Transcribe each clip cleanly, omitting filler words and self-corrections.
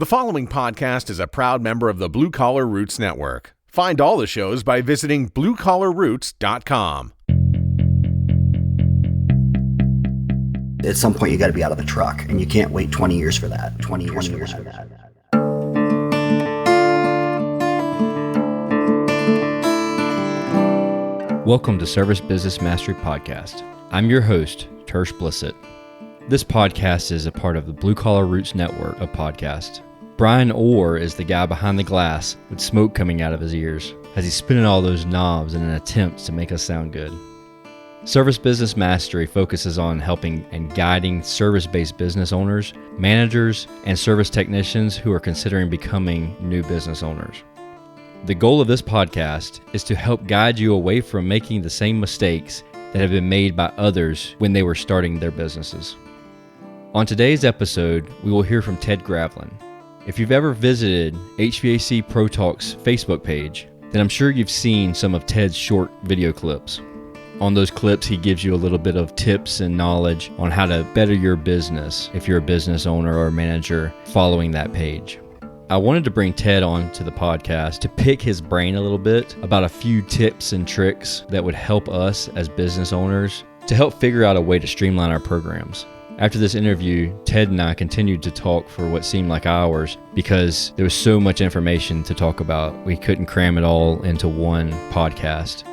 The following podcast is a proud member of the Blue Collar Roots Network. Find all the shows by visiting bluecollarroots.com. At some point, you got to be out of the truck, and you can't wait 20 years for that. 20 years for that. Welcome to Service Business Mastery Podcast. I'm your host, Tersh Blissett. This podcast is a part of the Blue Collar Roots Network of podcasts. Brian Orr is the guy behind the glass with smoke coming out of his ears as he's spinning all those knobs in an attempt to make us sound good. Service Business Mastery focuses on helping and guiding service-based business owners, managers, and service technicians who are considering becoming new business owners. The goal of this podcast is to help guide you away from making the same mistakes that have been made by others when they were starting their businesses. On today's episode, we will hear from Ted Gravlin. If you've ever visited HVAC Pro Talk's Facebook page, then I'm sure you've seen some of Ted's short video clips. On those clips, he gives you a little bit of tips and knowledge on how to better your business if you're a business owner or manager following that page. I wanted to bring Ted on to the podcast to pick his brain a little bit about a few tips and tricks that would help us as business owners to help figure out a way to streamline our programs. After this interview, Ted and I continued to talk for what seemed like hours because there was so much information to talk about. We couldn't cram it all into one podcast.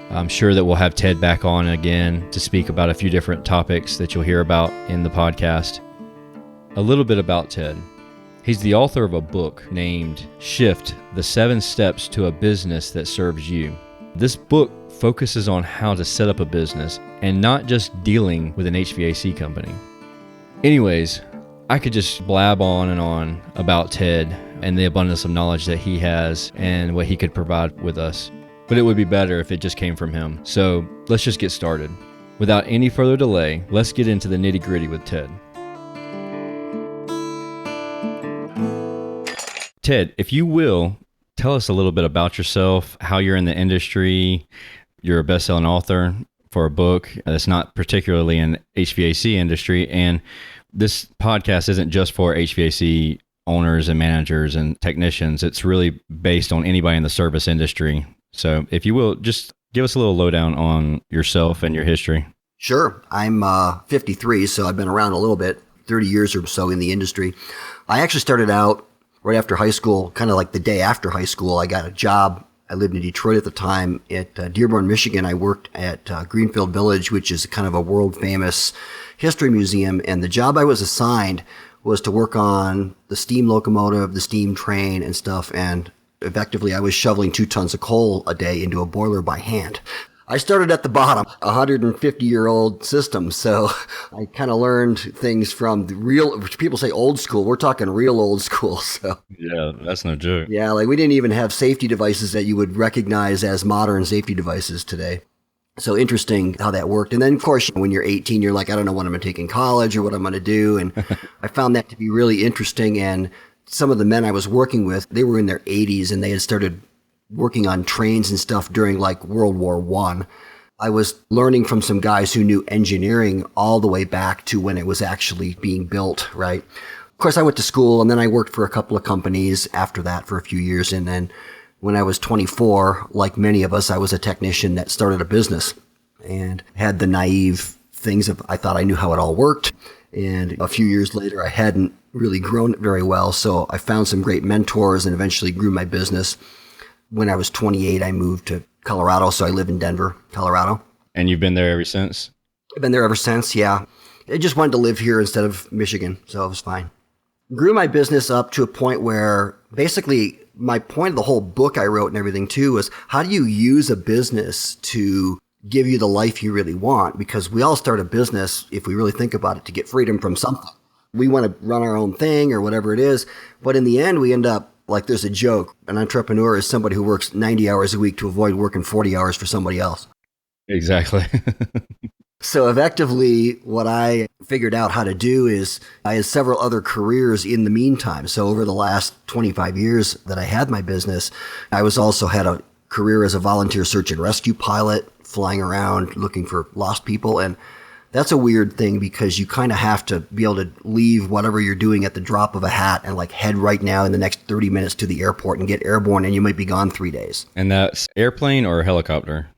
I'm sure that we'll have Ted back on again to speak about a few different topics that you'll hear about in the podcast. A little bit about Ted. He's the author of a book named Shift: The 7 Steps to a Business That Serves You. This book focuses on how to set up a business and not just dealing with an HVAC company. Anyways, I could just blab on and on about Ted and the abundance of knowledge that he has and what he could provide with us. But it would be better if it just came from him. So let's just get started. Without any further delay, let's get into the nitty-gritty with Ted. Ted, if you will, tell us a little bit about yourself, how you're in the industry. You're a best-selling author for a book that's not particularly in HVAC industry, and this podcast isn't just for HVAC owners and managers and technicians. It's really based on anybody in the service industry. So if you will, just give us a little lowdown on yourself and your history. Sure. I'm 53, so I've been around a little bit, 30 years or so in the industry. I actually started out right after high school, kind of like the day after high school. I got a job. I lived in Detroit at the time. At Dearborn, Michigan, I worked at Greenfield Village, which is kind of a world-famous history museum. And the job I was assigned was to work on the steam locomotive, the steam train and stuff. And effectively, I was shoveling 2 tons of coal a day into a boiler by hand. I started at the bottom, a 150-year-old system. So I kind of learned things from the real, which people say old school. We're talking real old school. So yeah, that's no joke. Yeah, like we didn't even have safety devices that you would recognize as modern safety devices today. So interesting how that worked. And then, of course, when you're 18, you're like, I don't know what I'm going to take in college or what I'm going to do. And I found that to be really interesting. And some of the men I was working with, they were in their 80s and they had started working on trains and stuff during like World War I. I was learning from some guys who knew engineering all the way back to when it was actually being built, right? Of course, I went to school and then I worked for a couple of companies after that for a few years. And then when I was 24, like many of us, I was a technician that started a business and had the naive things of I thought I knew how it all worked. And a few years later, I hadn't really grown it very well. So I found some great mentors and eventually grew my business. When I was 28, I moved to Colorado, so I live in Denver, Colorado. And you've been there ever since? I've been there ever since, yeah. I just wanted to live here instead of Michigan, so it was fine. Grew my business up to a point where basically my point of the whole book I wrote and everything too was how do you use a business to give you the life you really want? Because we all start a business, if we really think about it, to get freedom from something. We want to run our own thing or whatever it is, but in the end we end up like there's a joke. An entrepreneur is somebody who works 90 hours a week to avoid working 40 hours for somebody else. Exactly. So effectively, what I figured out how to do is I had several other careers in the meantime. So over the last 25 years that I had my business, I was also had a career as a volunteer search and rescue pilot, flying around looking for lost people. And That's a weird thing because you kind of have to be able to leave whatever you're doing at the drop of a hat and like head right now in the next 30 minutes to the airport and get airborne, and you might be gone 3 days. And that's airplane or helicopter?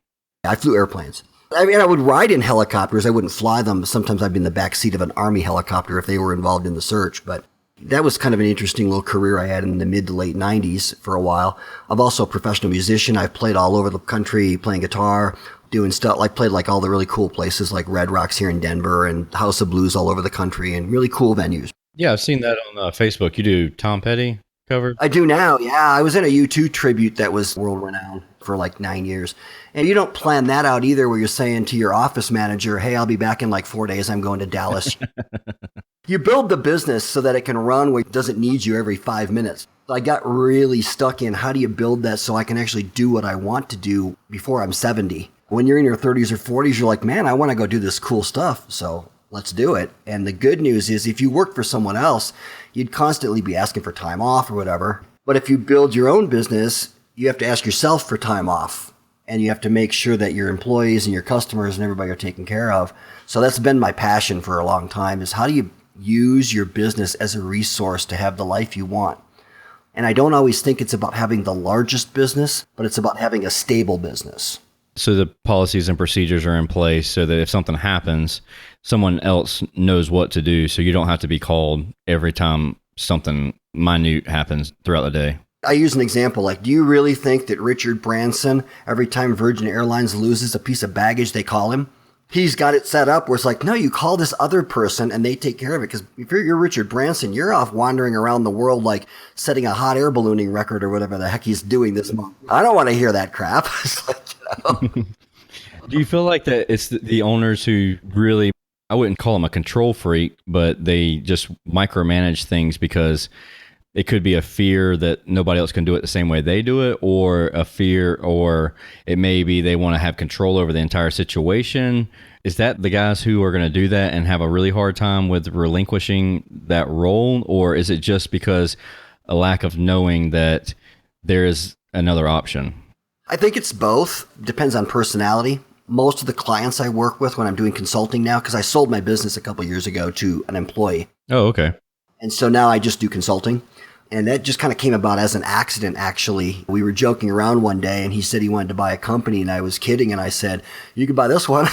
I flew airplanes. I mean, I would ride in helicopters. I wouldn't fly them. Sometimes I'd be in the back seat of an Army helicopter if they were involved in the search. But that was kind of an interesting little career I had in the mid to late 90s for a while. I'm also a professional musician. I've played all over the country playing guitar, doing stuff. Like played like all the really cool places like Red Rocks here in Denver and House of Blues all over the country and really cool venues. Yeah, I've seen that on Facebook. You do Tom Petty covers? I do now, yeah. I was in a U2 tribute that was world-renowned for like 9 years. And you don't plan that out either where you're saying to your office manager, hey, I'll be back in like 4 days. I'm going to Dallas. You build the business so that it can run where it doesn't need you every 5 minutes. I got really stuck in how do you build that so I can actually do what I want to do before I'm 70. When you're in your 30s or 40s, you're like, man, I want to go do this cool stuff. So let's do it. And the good news is if you work for someone else, you'd constantly be asking for time off or whatever. But if you build your own business, you have to ask yourself for time off. And you have to make sure that your employees and your customers and everybody are taken care of. So that's been my passion for a long time is how do you use your business as a resource to have the life you want? And I don't always think it's about having the largest business, but it's about having a stable business. So the policies and procedures are in place so that if something happens, someone else knows what to do. So you don't have to be called every time something minute happens throughout the day. I use an example like, do you really think that Richard Branson, every time Virgin Airlines loses a piece of baggage, they call him? He's got it set up where it's like, no, you call this other person and they take care of it. Because if you're Richard Branson, you're off wandering around the world like setting a hot air ballooning record or whatever the heck he's doing this month. I don't want to hear that crap. It's like, Do you feel like that it's the owners who really, I wouldn't call them a control freak, but they just micromanage things because it could be a fear that nobody else can do it the same way they do it, or a fear, or it may be they want to have control over the entire situation. Is that the guys who are going to do that and have a really hard time with relinquishing that role? Or is it just because a lack of knowing that there is another option? I think it's both. Depends on personality. Most of the clients I work with when I'm doing consulting now, because I sold my business a couple years ago to an employee. Oh, okay. And so now I just do consulting. And that just kind of came about as an accident, actually. We were joking around one day, and he said he wanted to buy a company, and I was kidding, and I said, you can buy this one.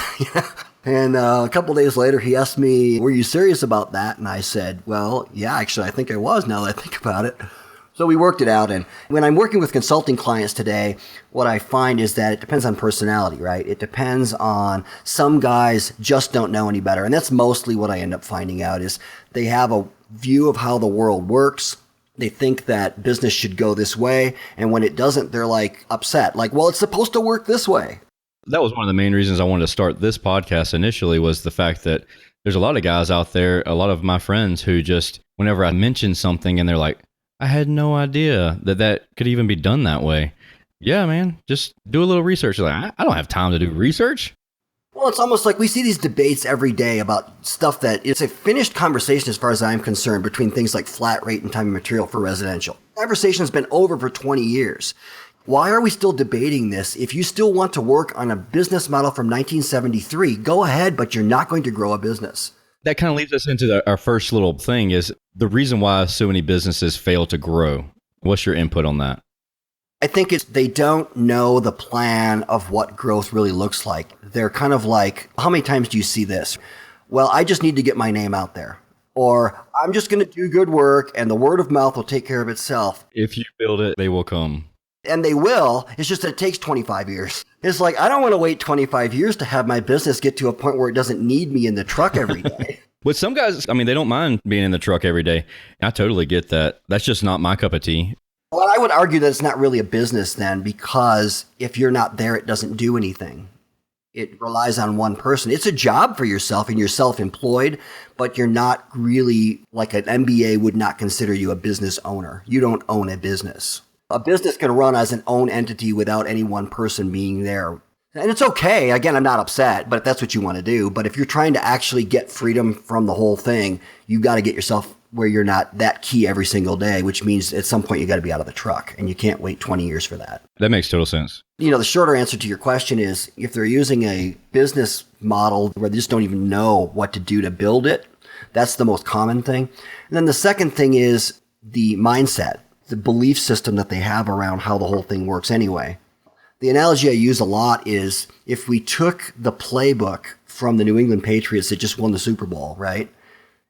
And a couple of days later, he asked me, were you serious about that? And I said, well, yeah, actually, I think I was now that I think about it. So we worked it out. And when I'm working with consulting clients today, what I find is that it depends on personality, right? It depends on some guys just don't know any better. And that's mostly what I end up finding out is they have a view of how the world works. They think that business should go this way. And when it doesn't, they're like upset. Like, well, it's supposed to work this way. That was one of the main reasons I wanted to start this podcast initially, was the fact that there's a lot of guys out there, a lot of my friends who just, whenever I mention something and they're like, I had no idea that that could even be done that way. Yeah, man, just do a little research. Like, I don't have time to do research. Well, it's almost like we see these debates every day about stuff that it's a finished conversation as far as I'm concerned between things like flat rate and time and material for residential. Conversation has been over for 20 years. Why are we still debating this? If you still want to work on a business model from 1973, go ahead, but you're not going to grow a business. That kind of leads us into our first little thing is the reason why so many businesses fail to grow. What's your input on that? I think it's they don't know the plan of what growth really looks like. They're kind of like, how many times do you see this? Well, I just need to get my name out there. Or I'm just going to do good work and the word of mouth will take care of itself. If you build it, they will come. And they will. It's just that it takes 25 years. It's like, I don't want to wait 25 years to have my business get to a point where it doesn't need me in the truck every day. But some guys, I mean, they don't mind being in the truck every day. I totally get that. That's just not my cup of tea. Well, I would argue that it's not really a business then, because if you're not there, it doesn't do anything. It relies on one person. It's a job for yourself and you're self-employed, but you're not really, like an MBA would not consider you a business owner. You don't own a business. A business can run as an own entity without any one person being there. And it's okay. Again, I'm not upset, but if that's what you want to do. But if you're trying to actually get freedom from the whole thing, you got to get yourself where you're not that key every single day, which means at some point you got to be out of the truck, and you can't wait 20 years for that. That makes total sense. The shorter answer to your question is if they're using a business model where they just don't even know what to do to build it, that's the most common thing. And then the second thing is the mindset, the belief system that they have around how the whole thing works anyway. The analogy I use a lot is if we took the playbook from the New England Patriots that just won the Super Bowl, right?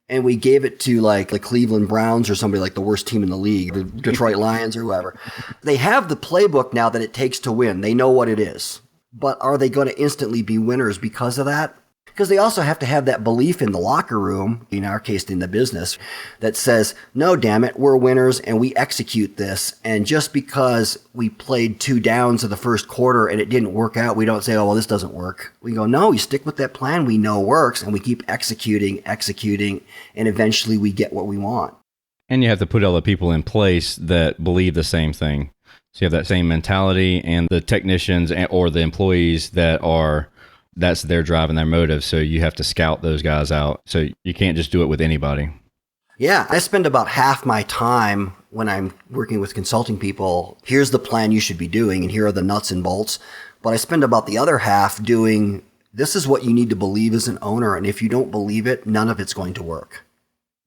And we gave it to like the Cleveland Browns or somebody like the worst team in the league, the Detroit Lions or whoever. They have the playbook now that it takes to win. They know what it is. But are they going to instantly be winners because of that? Because they also have to have that belief in the locker room, in our case in the business, that says, no, damn it, we're winners and we execute this. And just because we played 2 downs in the first quarter and it didn't work out, we don't say, oh, well, this doesn't work. We go, no, we stick with that plan we know works, and we keep executing, and eventually we get what we want. And you have to put all the people in place that believe the same thing. So you have that same mentality, and the technicians or the employees that's their drive and their motive. So you have to scout those guys out. So you can't just do it with anybody. Yeah, I spend about half my time when I'm working with consulting people. Here's the plan you should be doing, and here are the nuts and bolts. But I spend about the other half doing, this is what you need to believe as an owner. And if you don't believe it, none of it's going to work.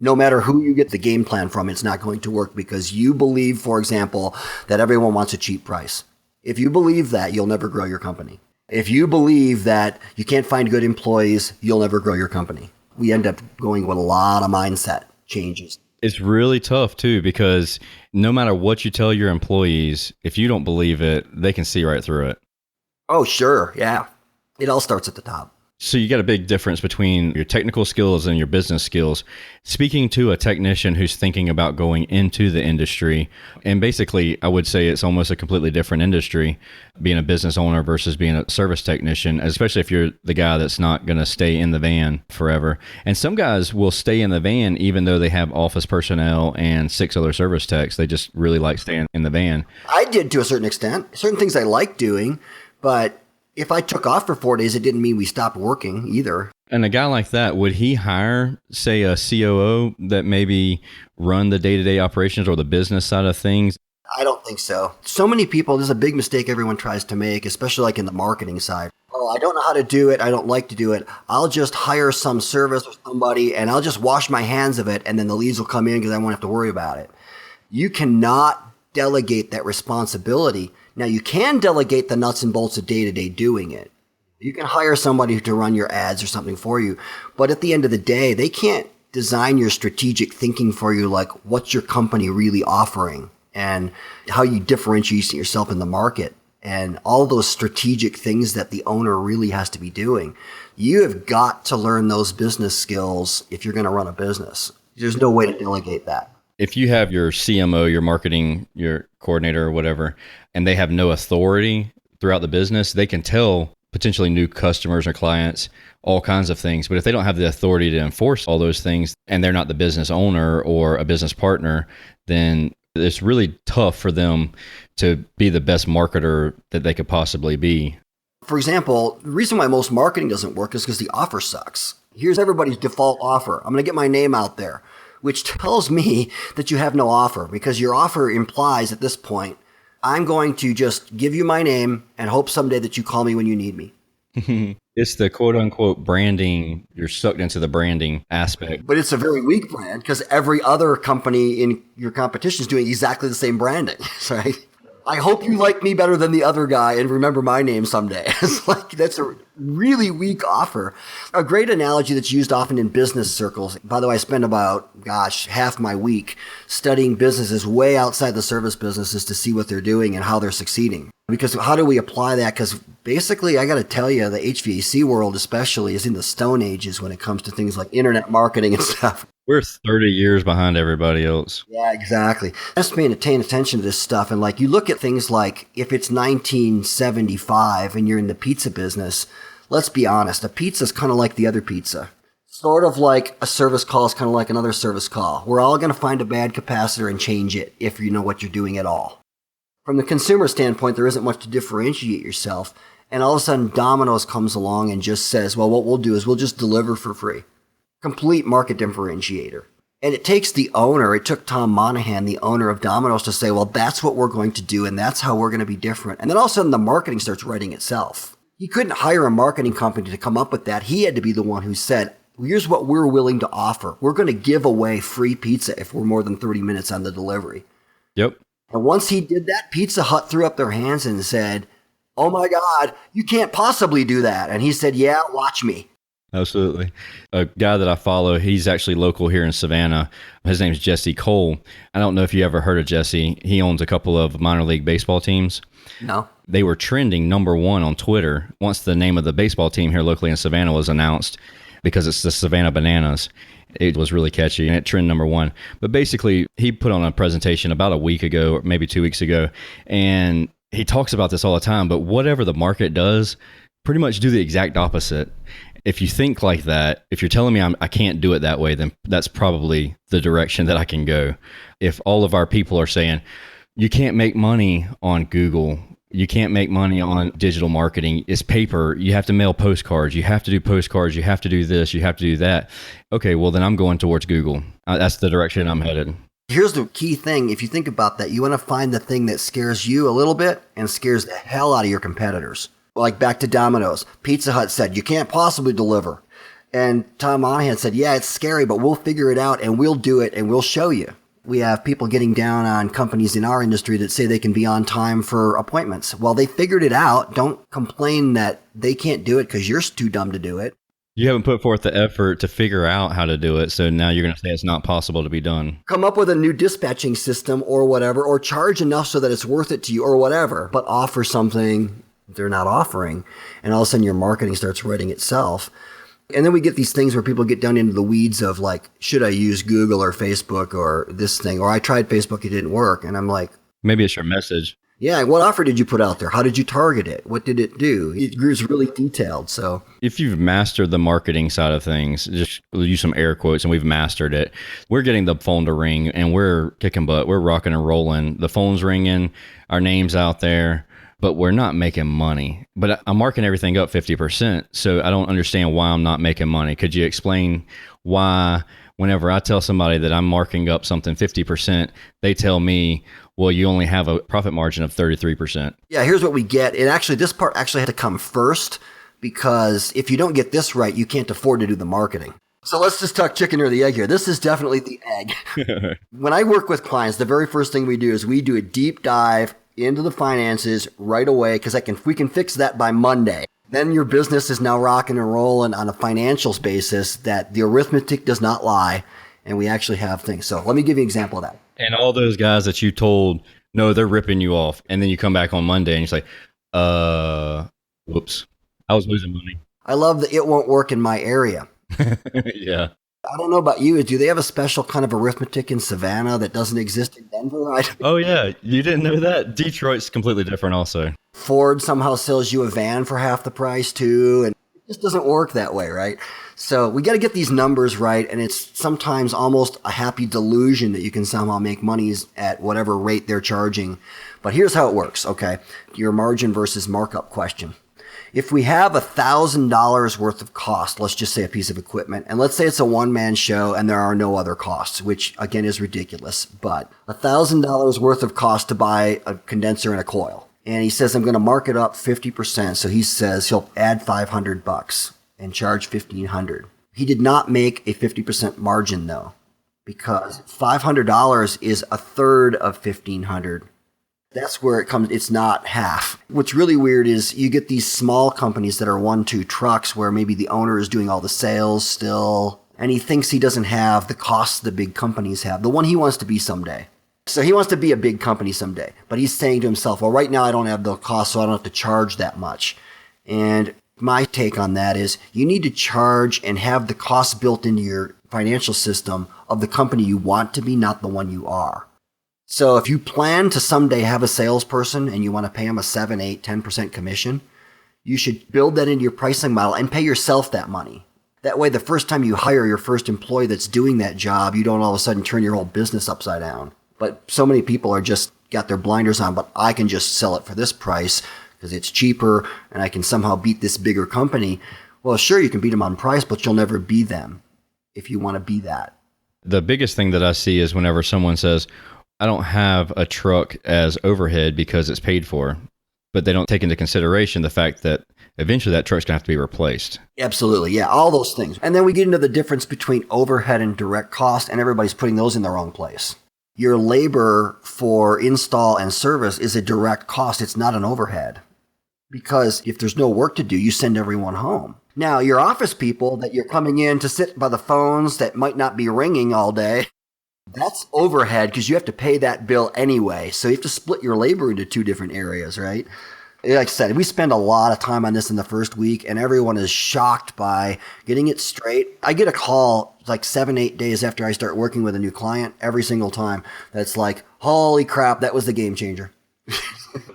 No matter who you get the game plan from, it's not going to work because you believe, for example, that everyone wants a cheap price. If you believe that, you'll never grow your company. If you believe that you can't find good employees, you'll never grow your company. We end up going with a lot of mindset changes. It's really tough too, because no matter what you tell your employees, if you don't believe it, they can see right through it. Oh, sure. Yeah. It all starts at the top. So you got a big difference between your technical skills and your business skills. Speaking to a technician who's thinking about going into the industry, and basically I would say it's almost a completely different industry, being a business owner versus being a service technician, especially if you're the guy that's not going to stay in the van forever. And some guys will stay in the van even though they have office personnel and 6 other service techs. They just really like staying in the van. I did to a certain extent. Certain things I like doing, but if I took off for 4 days, it didn't mean we stopped working either. And a guy like that, would he hire, say, a COO that maybe run the day-to-day operations or the business side of things? I don't think so. So many people, this is a big mistake everyone tries to make, especially like in the marketing side. Oh, I don't know how to do it. I don't like to do it. I'll just hire some service or somebody and I'll just wash my hands of it, and then the leads will come in because I won't have to worry about it. You cannot delegate that responsibility. Now, you can delegate the nuts and bolts of day-to-day doing it. You can hire somebody to run your ads or something for you. But at the end of the day, they can't design your strategic thinking for you, like what's your company really offering and how you differentiate yourself in the market and all those strategic things that the owner really has to be doing. You have got to learn those business skills if you're going to run a business. There's no way to delegate that. If you have your CMO, your marketing, your coordinator or whatever, and they have no authority throughout the business, they can tell potentially new customers or clients all kinds of things. But if they don't have the authority to enforce all those things and they're not the business owner or a business partner, then it's really tough for them to be the best marketer that they could possibly be. For example, the reason why most marketing doesn't work is because the offer sucks. Here's everybody's default offer. I'm going to get my name out there, which tells me that you have no offer, because your offer implies at this point, I'm going to just give you my name and hope someday that you call me when you need me. It's the quote unquote branding. You're sucked into the branding aspect. But it's a very weak brand because every other company in your competition is doing exactly the same branding, right? I hope you like me better than the other guy and remember my name someday. It's like, that's a really weak offer. A great analogy that's used often in business circles. By the way, I spend about, half my week studying businesses way outside the service businesses to see what they're doing and how they're succeeding. Because how do we apply that? Because basically, I got to tell you, the HVAC world especially is in the stone ages when it comes to things like internet marketing and stuff. We're 30 years behind everybody else. Yeah, exactly. Just paying attention to this stuff. And like, you look at things like if it's 1975 and you're in the pizza business, let's be honest, a pizza is kind of like the other pizza. Sort of like a service call is kind of like another service call. We're all going to find a bad capacitor and change it if you know what you're doing at all. From the consumer standpoint, there isn't much to differentiate yourself. And all of a sudden, Domino's comes along and just says, well, what we'll do is we'll just deliver for free. Complete market differentiator. And it took Tom Monahan, the owner of Domino's, to say, well, that's what we're going to do, and that's how we're going to be different. And then all of a sudden, the marketing starts writing itself. He couldn't hire a marketing company to come up with that. He had to be the one who said, here's what we're willing to offer. We're going to give away free pizza if we're more than 30 minutes on the delivery. Yep. And once he did that, Pizza Hut threw up their hands and said, oh my God, you can't possibly do that. And he said, yeah, watch me. Absolutely. A guy that I follow, he's actually local here in Savannah. His name's Jesse Cole. I don't know if you ever heard of Jesse. He owns a couple of minor league baseball teams. No. They were trending #1 on Twitter once the name of the baseball team here locally in Savannah was announced, because it's the Savannah Bananas. It was really catchy and it trended #1. But basically, he put on a presentation about a week ago, or maybe 2 weeks ago, and he talks about this all the time. But whatever the market does, pretty much do the exact opposite. If you think like that, if you're telling me I can't do it that way, then that's probably the direction that I can go. If all of our people are saying, you can't make money on Google, you can't make money on digital marketing, it's paper, you have to mail postcards, you have to do postcards, you have to do this, you have to do that. Okay, well then I'm going towards Google. That's the direction I'm headed. Here's the key thing. If you think about that, you want to find the thing that scares you a little bit and scares the hell out of your competitors. Like back to Domino's. Pizza Hut said, you can't possibly deliver. And Tom Monahan said, yeah, it's scary, but we'll figure it out and we'll do it and we'll show you. We have people getting down on companies in our industry that say they can be on time for appointments. Well, they figured it out. Don't complain that they can't do it because you're too dumb to do it. You haven't put forth the effort to figure out how to do it, so now you're going to say it's not possible to be done. Come up with a new dispatching system or whatever, or charge enough so that it's worth it to you or whatever, but offer something they're not offering, and all of a sudden your marketing starts writing itself. And then we get these things where people get down into the weeds of like, should I use Google or Facebook or this thing? Or I tried Facebook, it didn't work. And I'm like, maybe it's your message. Yeah, what offer did you put out there? How did you target it? What did it do? It was really detailed. So if you've mastered the marketing side of things, just use some air quotes, and we've mastered it. We're getting the phone to ring and we're kicking butt. We're rocking and rolling. The phone's ringing, our name's out there, but we're not making money. But I'm marking everything up 50%. So I don't understand why I'm not making money. Could you explain why whenever I tell somebody that I'm marking up something 50%, they tell me, well, you only have a profit margin of 33%. Yeah, here's what we get. This part actually had to come first, because if you don't get this right, you can't afford to do the marketing. So let's just talk chicken or the egg here. This is definitely the egg. When I work with clients, the very first thing we do is we do a deep dive into the finances right away, because we can fix that by Monday. Then your business is now rocking and rolling on a financials basis that the arithmetic does not lie, and we actually have things. So let me give you an example of that. And all those guys that you told, no, they're ripping you off. And then you come back on Monday and you're like, whoops, I was losing money. I love that it won't work in my area. Yeah. I don't know about you. Do they have a special kind of arithmetic in Savannah that doesn't exist in Denver? Oh, yeah. You didn't know that? Detroit's completely different also. Ford somehow sells you a van for half the price too. And it just doesn't work that way, right? So we got to get these numbers right. And it's sometimes almost a happy delusion that you can somehow make money at whatever rate they're charging. But here's how it works, okay? Your margin versus markup question. If we have $1,000 worth of cost, let's just say a piece of equipment, and let's say it's a one-man show and there are no other costs, which again is ridiculous, but $1,000 worth of cost to buy a condenser and a coil. And he says, I'm going to mark it up 50%. So he says he'll add $500 and charge $1,500. He did not make a 50% margin though, because $500 is a third of $1,500. That's where it comes. It's not half. What's really weird is you get these small companies that are 1-2 trucks where maybe the owner is doing all the sales still, and he thinks he doesn't have the costs the big companies have, the one he wants to be someday. So he wants to be a big company someday, but he's saying to himself, well, right now I don't have the cost, so I don't have to charge that much. And my take on that is you need to charge and have the costs built into your financial system of the company you want to be, not the one you are. So if you plan to someday have a salesperson and you want to pay them a 7, 8, 10% commission, you should build that into your pricing model and pay yourself that money. That way, the first time you hire your first employee that's doing that job, you don't all of a sudden turn your whole business upside down. But so many people are just got their blinders on, but I can just sell it for this price because it's cheaper and I can somehow beat this bigger company. Well, sure, you can beat them on price, but you'll never be them if you want to be that. The biggest thing that I see is whenever someone says, I don't have a truck as overhead because it's paid for, but they don't take into consideration the fact that eventually that truck's going to have to be replaced. Absolutely. Yeah. All those things. And then we get into the difference between overhead and direct cost, and everybody's putting those in the wrong place. Your labor for install and service is a direct cost. It's not an overhead. Because if there's no work to do, you send everyone home. Now, your office people that you're coming in to sit by the phones that might not be ringing all day, that's overhead because you have to pay that bill anyway. So you have to split your labor into two different areas, right? Like I said, we spend a lot of time on this in the first week, and everyone is shocked by getting it straight. I get a call like 7-8 days after I start working with a new client every single time. That's like, holy crap, that was the game changer.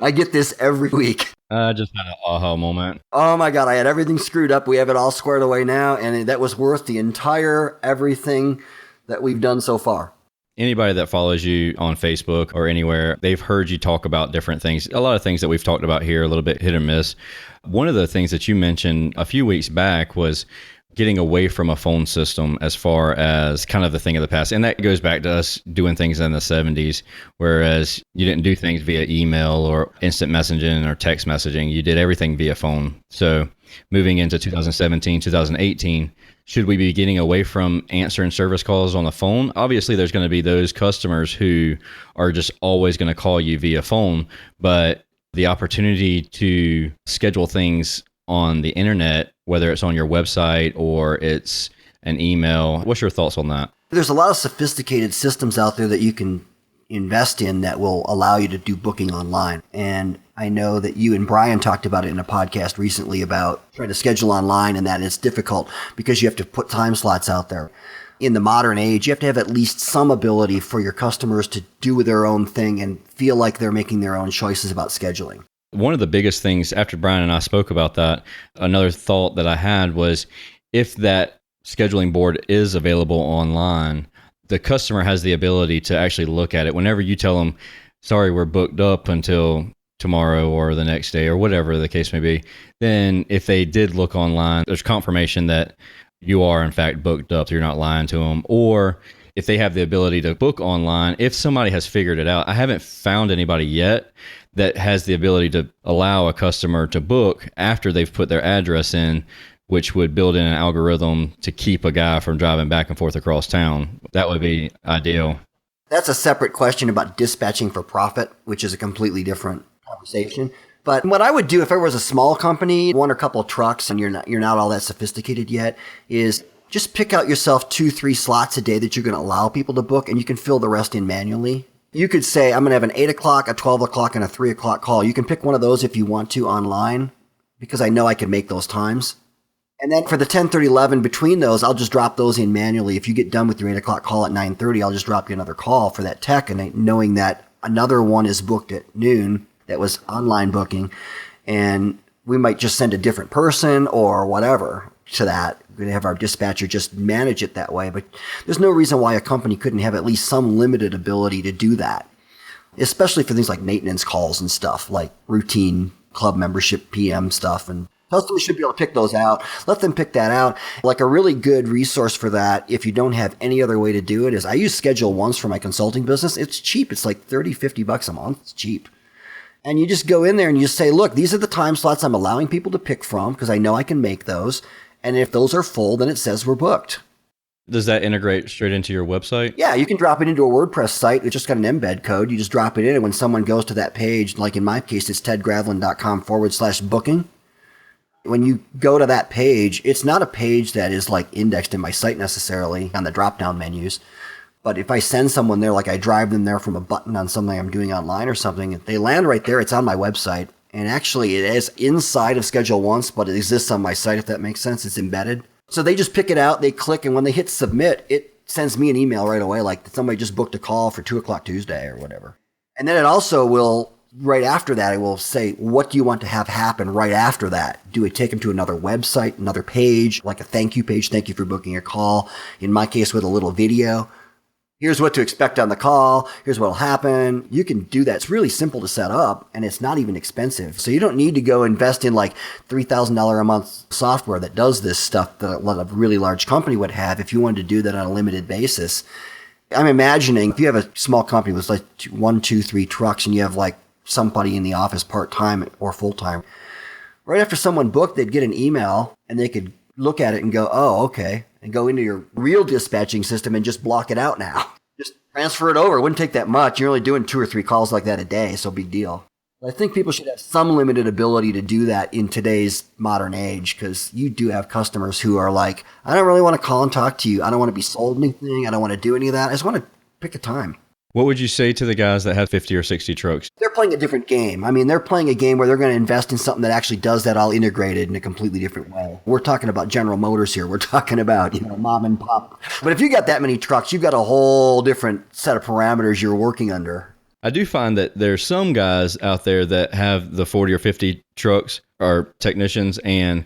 I get this every week. I just had an aha moment. Oh my God, I had everything screwed up. We have it all squared away now, and that was worth the entire everything that we've done so far. Anybody that follows you on Facebook or anywhere, they've heard you talk about different things. A lot of things that we've talked about here, a little bit hit or miss. One of the things that you mentioned a few weeks back was getting away from a phone system as far as kind of the thing of the past. And that goes back to us doing things in the 70s, whereas you didn't do things via email or instant messaging or text messaging. You did everything via phone. So moving into 2017, 2018, should we be getting away from answering service calls on the phone? Obviously, there's going to be those customers who are just always going to call you via phone, but the opportunity to schedule things on the internet, whether it's on your website or it's an email, what's your thoughts on that? There's a lot of sophisticated systems out there that you can invest in that will allow you to do booking online. And I know that you and Brian talked about it in a podcast recently about trying to schedule online, and that it's difficult because you have to put time slots out there. In the modern age, you have to have at least some ability for your customers to do their own thing and feel like they're making their own choices about scheduling. One of the biggest things after Brian and I spoke about that, another thought that I had was if that scheduling board is available online, the customer has the ability to actually look at it. Whenever you tell them, sorry, we're booked up until tomorrow or the next day or whatever the case may be, then if they did look online, there's confirmation that you are in fact booked up, you're not lying to them. Or if they have the ability to book online, if somebody has figured it out, I haven't found anybody yet that has the ability to allow a customer to book after they've put their address in, which would build in an algorithm to keep a guy from driving back and forth across town. That would be ideal. That's a separate question about dispatching for profit, which is a completely different conversation. But what I would do if I was a small company, one or couple of trucks, and you're not all that sophisticated yet, is just pick out yourself 2-3 slots a day that you're going to allow people to book, and you can fill the rest in manually. You could say, I'm going to have an 8 o'clock, a 12 o'clock, and a 3 o'clock call. You can pick one of those if you want to online, because I know I can make those times. And then for the 10, 30, 11, between those, I'll just drop those in manually. If you get done with your 8 o'clock call at 9:30, I'll just drop you another call for that tech, and knowing that another one is booked at noon that was online booking, and we might just send a different person or whatever to that. We're going to have our dispatcher just manage it that way. But there's no reason why a company couldn't have at least some limited ability to do that, especially for things like maintenance calls and stuff, like routine club membership PM stuff. And customers should be able to pick those out. Let them pick that out. Like a really good resource for that, if you don't have any other way to do it, is I use Schedule Once for my consulting business. It's cheap. It's like $30-$50 a month. It's cheap. And you just go in there and you say, look, these are the time slots I'm allowing people to pick from because I know I can make those. And if those are full, then it says we're booked. Does that integrate straight into your website? Yeah, you can drop it into a WordPress site. It's just got an embed code. You just drop it in, and when someone goes to that page, like in my case, it's tedgravlin.com/booking. When you go to that page, it's not a page that is like indexed in my site necessarily on the drop-down menus. But if I send someone there, like I drive them there from a button on something I'm doing online or something, if they land right there, it's on my website. And actually, it is inside of Schedule Once, but it exists on my site, if that makes sense. It's embedded. So they just pick it out, they click, and when they hit submit, it sends me an email right away, like somebody just booked a call for 2 o'clock Tuesday or whatever. And then it also will, right after that, it will say, what do you want to have happen right after that? Do we take them to another website, another page, like a thank you page, thank you for booking your call, in my case with a little video? Here's what to expect on the call. Here's what'll happen. You can do that. It's really simple to set up, and it's not even expensive. So you don't need to go invest in like $3,000 a month software that does this stuff that a really large company would have if you wanted to do that on a limited basis. I'm imagining if you have a small company with like 1, 2, 3 trucks and you have like somebody in the office part-time or full-time, right after someone booked, they'd get an email and they could look at it and go, oh, okay, and go into your real dispatching system and just block it out now. Just transfer it over. It wouldn't take that much. You're only doing 2 or 3 calls like that a day, so big deal. I think people should have some limited ability to do that in today's modern age, because you do have customers who are like, I don't really want to call and talk to you. I don't want to be sold anything. I don't want to do any of that. I just want to pick a time. What would you say to the guys that have 50 or 60 trucks? They're playing a different game. I mean, they're playing a game where they're going to invest in something that actually does that all integrated in a completely different way. We're talking about General Motors here. We're talking about, mom and pop. But if you got that many trucks, you've got a whole different set of parameters you're working under. I do find that there's some guys out there that have the 40 or 50 trucks or technicians, and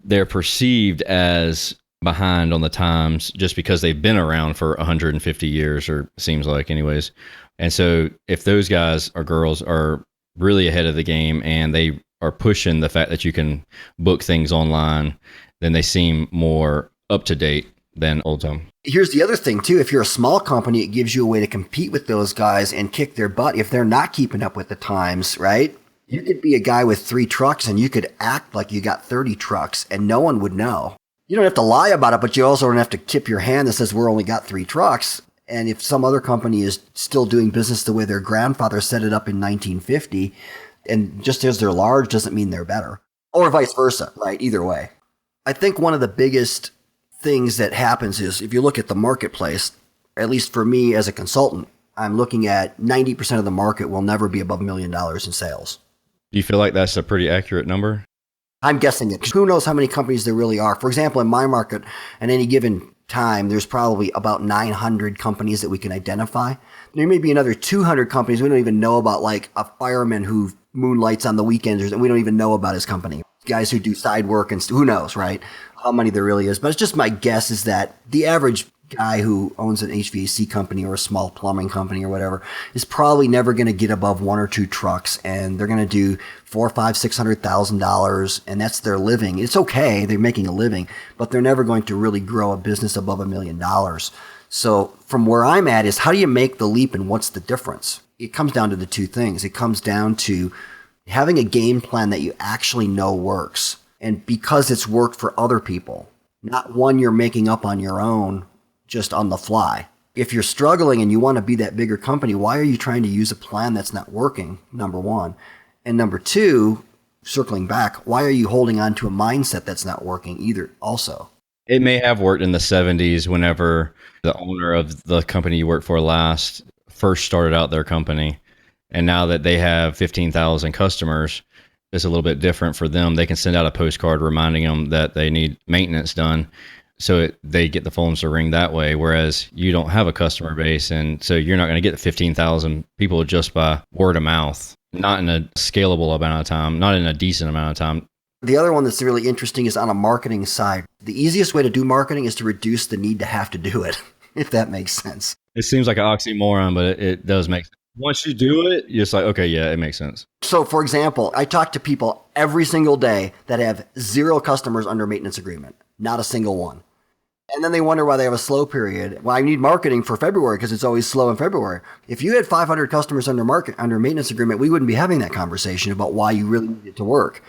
they're perceived as behind on the times just because they've been around for 150 years, or seems like anyways. And so if those guys or girls are really ahead of the game and they are pushing the fact that you can book things online, then they seem more up to date than old time. Here's the other thing too. If you're a small company, it gives you a way to compete with those guys and kick their butt if they're not keeping up with the times, right? You could be a guy with 3 trucks and you could act like you got 30 trucks and no one would know. You don't have to lie about it, but you also don't have to tip your hand that says we're only got 3 trucks. And if some other company is still doing business the way their grandfather set it up in 1950, and just as they're large doesn't mean they're better. Or vice versa, right? Either way. I think one of the biggest things that happens is if you look at the marketplace, at least for me as a consultant, I'm looking at 90% of the market will never be above $1 million in sales. Do you feel like that's a pretty accurate number? I'm guessing it. Who knows how many companies there really are? For example, in my market, at any given time, there's probably about 900 companies that we can identify. There may be another 200 companies we don't even know about, like a fireman who moonlights on the weekends, and we don't even know about his company. Guys who do side work, and who knows, right? How many there really is. But it's just my guess is that the average guy who owns an HVAC company or a small plumbing company or whatever is probably never going to get above 1 or 2 trucks, and they're going to do $400,000, $500,000, $600,000, and that's their living. It's okay, they're making a living, but they're never going to really grow a business above $1 million. So from where I'm at is, how do you make the leap and what's the difference? It comes down to the 2 things. It comes down to having a game plan that you actually know works, and because it's worked for other people, not one you're making up on your own, just on the fly. If you're struggling and you want to be that bigger company, why are you trying to use a plan that's not working? Number 1. And number 2, circling back, why are you holding on to a mindset that's not working either also? It may have worked in the 70s whenever the owner of the company you worked for last first started out their company. And now that they have 15,000 customers, it's a little bit different for them. They can send out a postcard reminding them that they need maintenance done. So they get the phones to ring that way, whereas you don't have a customer base. And so you're not going to get 15,000 people just by word of mouth, not in a scalable amount of time, not in a decent amount of time. The other one that's really interesting is on a marketing side. The easiest way to do marketing is to reduce the need to have to do it, if that makes sense. It seems like an oxymoron, but it does make sense. Once you do it, you're just like, okay, yeah, it makes sense. So for example, I talk to people every single day that have 0 customers under maintenance agreement, not a single one. And then they wonder why they have a slow period. Well, I need marketing for February because it's always slow in February. If you had 500 customers under maintenance agreement, we wouldn't be having that conversation about why you really need it to work.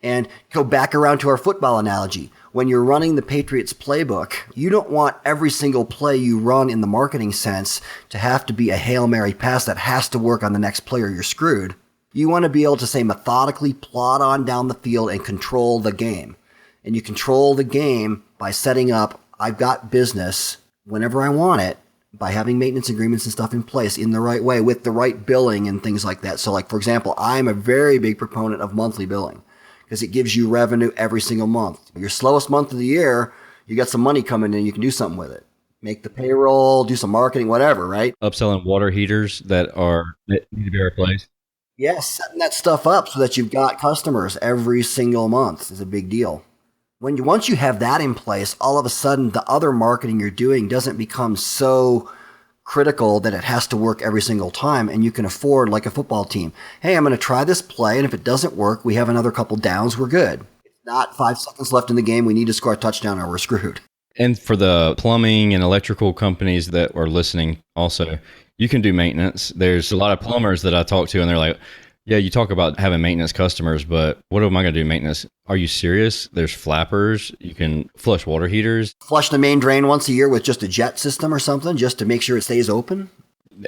And go back around to our football analogy. When you're running the Patriots playbook, you don't want every single play you run in the marketing sense to have to be a Hail Mary pass that has to work on the next play or you're screwed. You want to be able to say methodically plod on down the field and control the game. And you control the game by setting up, I've got business whenever I want it, by having maintenance agreements and stuff in place in the right way with the right billing and things like that. So like, for example, I'm a very big proponent of monthly billing because it gives you revenue every single month. Your slowest month of the year, you got some money coming in, you can do something with it. Make the payroll, do some marketing, whatever, right? Upselling water heaters that need to be replaced. Yes, setting that stuff up so that you've got customers every single month is a big deal. Once you have that in place, all of a sudden the other marketing you're doing doesn't become so critical that it has to work every single time, and you can afford, like a football team, hey, I'm going to try this play, and if it doesn't work, we have another couple downs, we're good. It's not 5 seconds left in the game, we need to score a touchdown or we're screwed. And for the plumbing and electrical companies that are listening also, you can do maintenance. There's a lot of plumbers that I talk to, and they're like, yeah, you talk about having maintenance customers, but what am I going to do maintenance? Are you serious? There's flappers. You can flush water heaters. Flush the main drain once a year with just a jet system or something, just to make sure it stays open.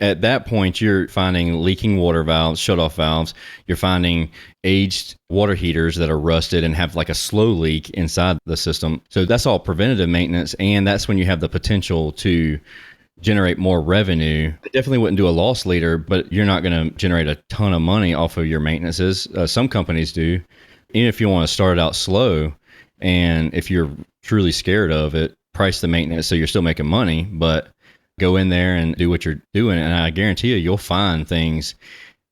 At that point, you're finding leaking water valves, shutoff valves. You're finding aged water heaters that are rusted and have like a slow leak inside the system. So that's all preventative maintenance, and that's when you have the potential to generate more revenue. I definitely wouldn't do a loss leader, but you're not going to generate a ton of money off of your maintenances. Some companies do. Even if you want to start out slow, and if you're truly scared of it, price the maintenance so you're still making money, but go in there and do what you're doing. And I guarantee you'll find things.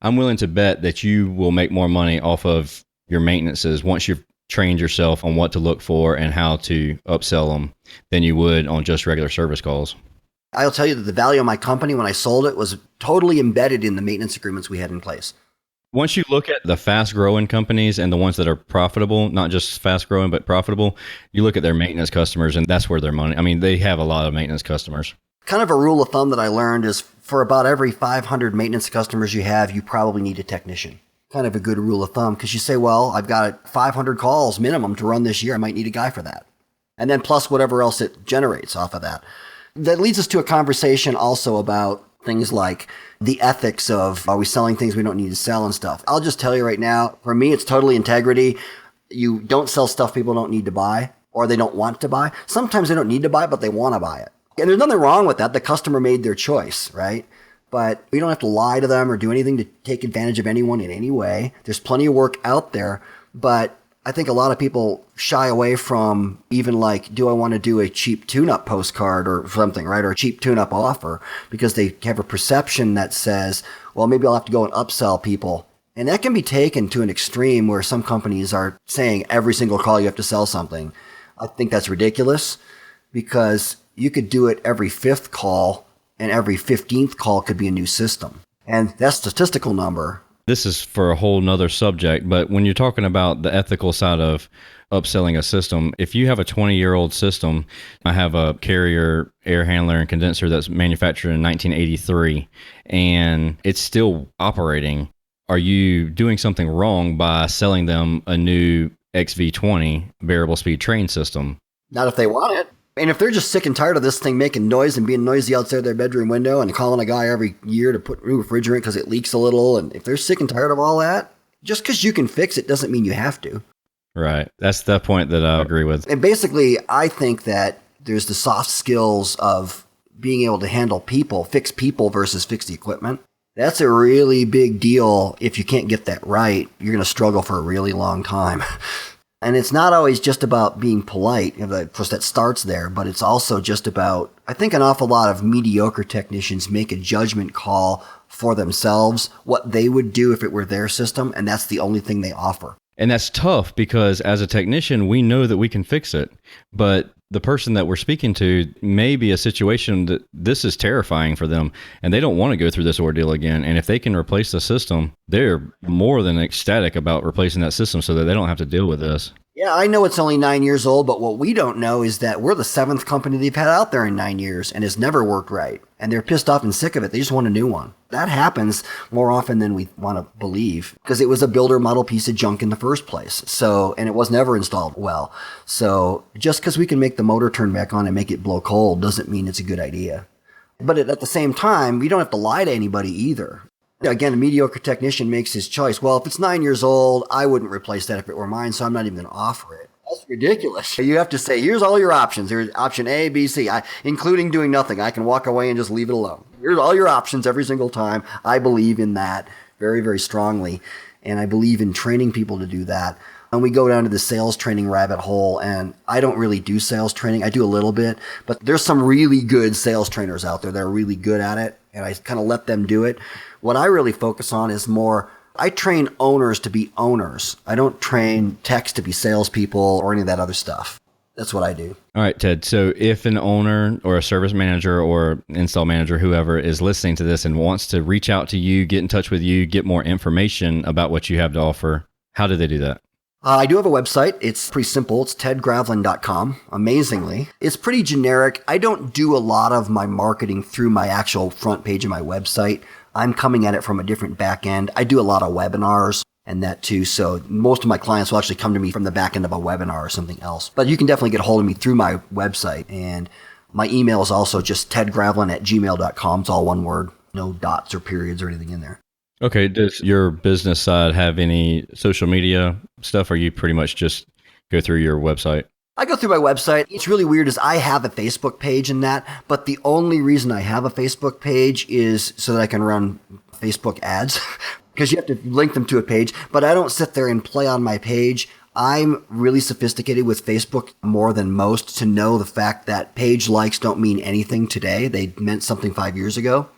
I'm willing to bet that you will make more money off of your maintenances once you've trained yourself on what to look for and how to upsell them than you would on just regular service calls. I'll tell you that the value of my company when I sold it was totally embedded in the maintenance agreements we had in place. Once you look at the fast growing companies and the ones that are profitable, not just fast growing, but profitable, you look at their maintenance customers, and that's where their money, I mean, they have a lot of maintenance customers. Kind of a rule of thumb that I learned is for about every 500 maintenance customers you have, you probably need a technician. Kind of a good rule of thumb, because you say, well, I've got 500 calls minimum to run this year. I might need a guy for that. And then plus whatever else it generates off of that. That leads us to a conversation also about things like the ethics of, are we selling things we don't need to sell and stuff. I'll just tell you right now, for me, it's totally integrity. You don't sell stuff people don't need to buy or they don't want to buy. Sometimes they don't need to buy, but they want to buy it. And there's nothing wrong with that. The customer made their choice, right? But we don't have to lie to them or do anything to take advantage of anyone in any way. There's plenty of work out there, but I think a lot of people shy away from even like, do I want to do a cheap tune-up postcard or something, right? Or a cheap tune-up offer, because they have a perception that says, well, maybe I'll have to go and upsell people. And that can be taken to an extreme where some companies are saying every single call you have to sell something. I think that's ridiculous, because you could do it every 5th call, and every 15th call could be a new system. And that statistical number. This is for a whole nother subject, but when you're talking about the ethical side of upselling a system, if you have a 20-year-old system, I have a Carrier air handler and condenser that's manufactured in 1983, and it's still operating. Are you doing something wrong by selling them a new XV20 variable speed train system? Not if they want it. And if they're just sick and tired of this thing making noise and being noisy outside their bedroom window and calling a guy every year to put new refrigerant because it leaks a little, and if they're sick and tired of all that, just because you can fix it doesn't mean you have to. Right. That's the point that I agree with. And basically, I think that there's the soft skills of being able to handle people, fix people versus fix the equipment. That's a really big deal. If you can't get that right, you're going to struggle for a really long time. And it's not always just about being polite. Of course, that starts there, but it's also just about, I think an awful lot of mediocre technicians make a judgment call for themselves, what they would do if it were their system, and that's the only thing they offer. And that's tough, because as a technician, we know that we can fix it. But the person that we're speaking to may be a situation that this is terrifying for them, and they don't want to go through this ordeal again. And if they can replace the system, they're more than ecstatic about replacing that system so that they don't have to deal with this. Yeah, I know it's only 9 years old, but what we don't know is that we're the 7th company they've had out there in 9 years and it's never worked right. And they're pissed off and sick of it. They just want a new one. That happens more often than we want to believe, because it was a builder model piece of junk in the first place. So, and it was never installed well. So just because we can make the motor turn back on and make it blow cold doesn't mean it's a good idea. But at the same time, we don't have to lie to anybody either. Again, a mediocre technician makes his choice. Well, if it's 9 years old, I wouldn't replace that if it were mine, so I'm not even going to offer it. That's ridiculous. You have to say, here's all your options. Here's option A, B, C, including doing nothing. I can walk away and just leave it alone. Here's all your options every single time. I believe in that very, very strongly, and I believe in training people to do that. And we go down to the sales training rabbit hole, and I don't really do sales training. I do a little bit, but there's some really good sales trainers out there that are really good at it, and I kind of let them do it. What I really focus on is more, I train owners to be owners. I don't train techs to be salespeople or any of that other stuff. That's what I do. All right, Ted. So if an owner or a service manager or install manager, whoever is listening to this and wants to reach out to you, get in touch with you, get more information about what you have to offer, how do they do that? I do have a website. It's pretty simple. It's tedgravlin.com. Amazingly, it's pretty generic. I don't do a lot of my marketing through my actual front page of my website. I'm coming at it from a different back end. I do a lot of webinars and that too. So most of my clients will actually come to me from the back end of a webinar or something else. But you can definitely get a hold of me through my website. And my email is also just tedgravlin@gmail.com. It's all one word, no dots or periods or anything in there. Okay. Does your business side have any social media stuff, or you pretty much just go through your website? I go through my website. It's really weird is I have a Facebook page in that, but the only reason I have a Facebook page is so that I can run Facebook ads because you have to link them to a page, but I don't sit there and play on my page. I'm really sophisticated with Facebook more than most to know the fact that page likes don't mean anything today. They meant something 5 years ago.